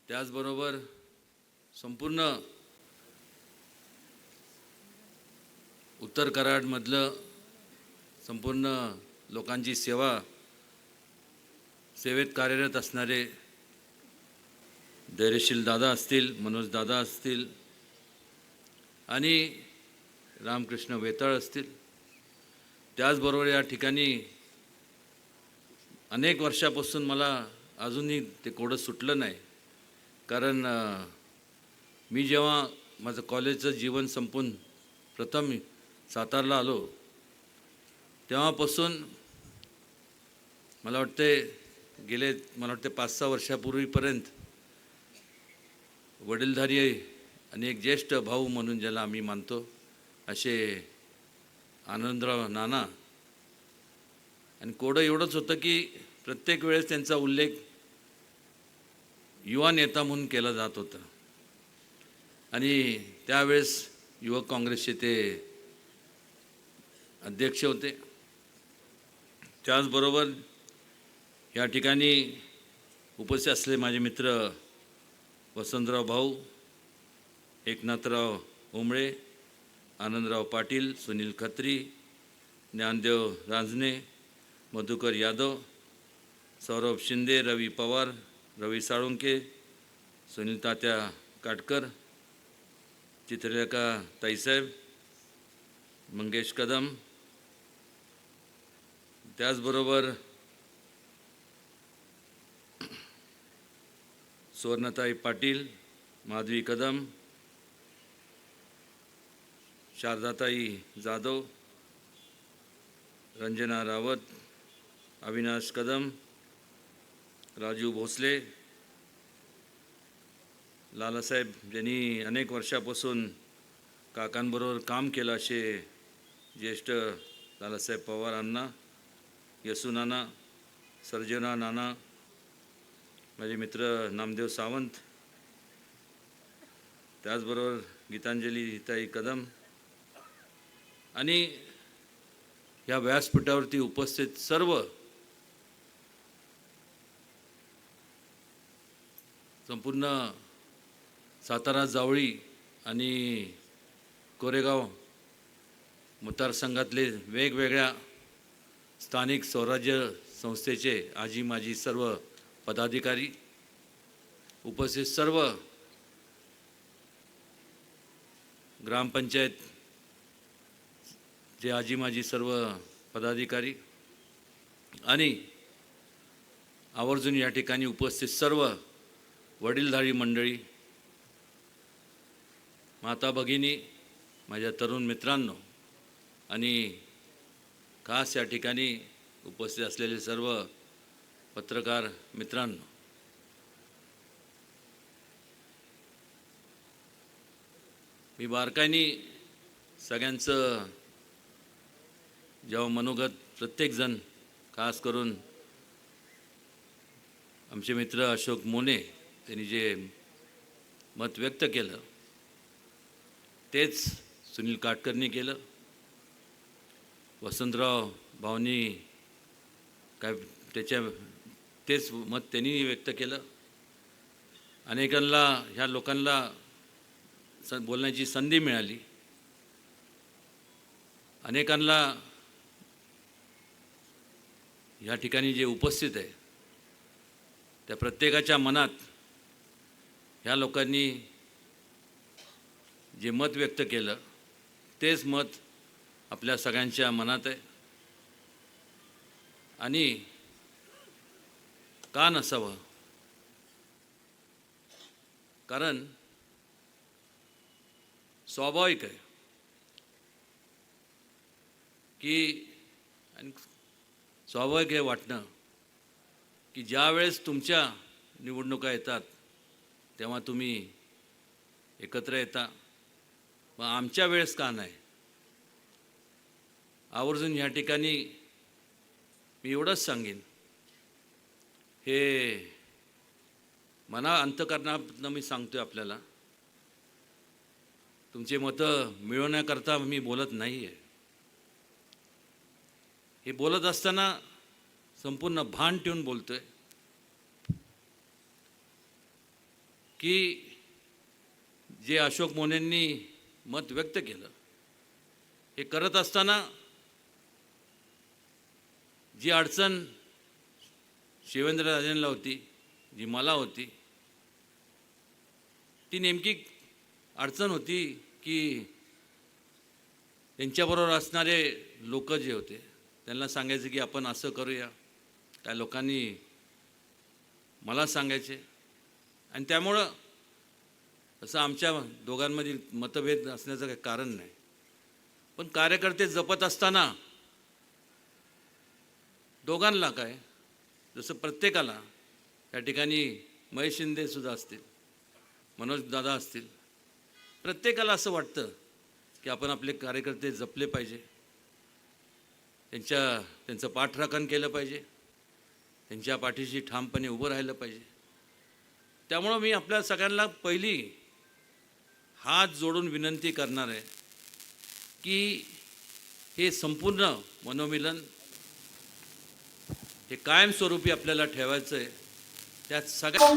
त्याचबरोबर संपूर्ण उत्तर कराडमधलं संपूर्ण लोकांची सेवेत कार्यरत असणारे धैर्यशील दादा असतील, मनोज दादा असतील आणि रामकृष्ण वेताळ असतील. त्याचबरोबर या ठिकाणी अनेक वर्षापासून मला अजूनही ते कोडं सुटलं नाही. कारण मी जेव्हा माझं कॉलेजचं जीवन संपून प्रथम सातारला आलो तेव्हापासून मला वाटते 5-6 वर्षापूर्वीपर्यंत वडीलधारी आणि एक ज्येष्ठ भाऊ म्हणून ज्याला आम्ही मानतो असे आनंदराव नाना आणि कोडं एवढंच होतं की प्रत्येक वेळेस त्यांचा उल्लेख युवा नेता म्हणून केला जात होता आणि त्यावेळेस युवक काँग्रेसचे ते अध्यक्ष होते. त्याचबरोबर या ठिकाणी उपस्थित असलेले माझे मित्र वसंतराव भाऊ, एकनाथराव उमळे, आनंदराव पाटील, सुनील खत्री, ज्ञानदेव रांजणे, मधुकर यादव, सौरभ शिंदे, रवी पवार, रवी साळुंके, सुनील तात्या काटकर, चित्रलेखा ताईसाहेब, मंगेश कदम, त्याचबरोबर सुवर्णताई पाटील, माधवी कदम, शारदाताई जाधव, रंजना रावत, अविनाश कदम, राजू भोसले, लालासाहेब ज्यांनी अनेक वर्षापासून काकांबरोबर काम केलं असे ज्येष्ठ लालासाहेब पवार अण्णा, यसू नाना, सर्जना नाना, माझे मित्र नामदेव सावंत, त्याचबरोबर गीतांजली ताई कदम आणि या व्यासपीठावरती उपस्थित सर्व संपूर्ण सातारा जावळी आणि कोरेगाव मतदारसंघातले वेगवेगळ्या स्थानिक स्वराज्य संस्थेचे आजी माजी सर्व पदाधिकारी, उपस्थित सर्व ग्रामपंचायत जे आजी माजी सर्व पदाधिकारी आणि आवर्जून या ठिकाणी उपस्थित सर्व वडीलधारी मंडळी, माता भगिनी, माझ्या तरुण मित्रांनो आणि खास या ठिकाणी उपस्थित असलेले सर्व पत्रकार मित्रांनो, मी बारकाईने सगळ्यांचं जेव्हा मनोगत प्रत्येकजण, खास करून आमचे मित्र अशोक मोने त्यांनी जे मत व्यक्त केलं तेच सुनील काटकरनी केलं, वसंतराव भाऊनी तेच मत त्यांनी व्यक्त केलं. अनेकांना ह्या लोकांना बोलण्याची संधी मिळाली. अनेकांना या ठिकाणी जे उपस्थित आहे त्या प्रत्येकाच्या मनात ह्या लोकांनी जे मत व्यक्त केलं तेच मत आपल्या सगळ्यांच्या मनात आहे. आणि का नसावं, कारण स्वाभाविक आहे की आणि स्वाभाविक आहे वाटणं की ज्या वेळेस तुमच्या निवडणुका येतात तेव्हा तुम्ही एकत्र येता, मग आमच्या वेळेस का नाही. आवर्जून ह्या ठिकाणी मी एवढंच सांगेन, हे मना अंतःकरणातनं मी सांगतोय आपल्याला, तुमचे मतं मिळवण्याकरता मी बोलत नाही आहे. हे बोलत असताना संपूर्ण भान ठेवून बोलतोय. की जे अशोक मोनेंनी मत व्यक्त केलं हे करत असताना जी अडचण शिवेंद्रराजेंना होती, जी मला होती, ती नेमकी अडचण होती की त्यांच्याबरोबर असणारे लोक जे होते त्यांना सांगायचे की आपण असं करूया. त्या लोकांनी मला सांगायचे आणि त्यामुळं असं आमच्या दोघांमधील मतभेद असण्याचं काही कारण नाही. पण कार्यकर्ते जपत असताना दोघांना काय, जसं प्रत्येकाला त्या ठिकाणी महेश शिंदेसुद्धा असतील, मनोज दादा असतील, प्रत्येकाला असं वाटतं की आपण आपले कार्यकर्ते जपले पाहिजे, त्यांचं पाठराखण केलं पाहिजे, त्यांच्या पाठीशी ठामपणे उभं राहिलं पाहिजे. त्यामुळं मी आपल्या सगळ्यांना पहिली हात जोडून विनंती करणार आहे की हे संपूर्ण मनोमिलन हे कायमस्वरूपी आपल्याला ठेवायचं आहे. त्यात सगळ्या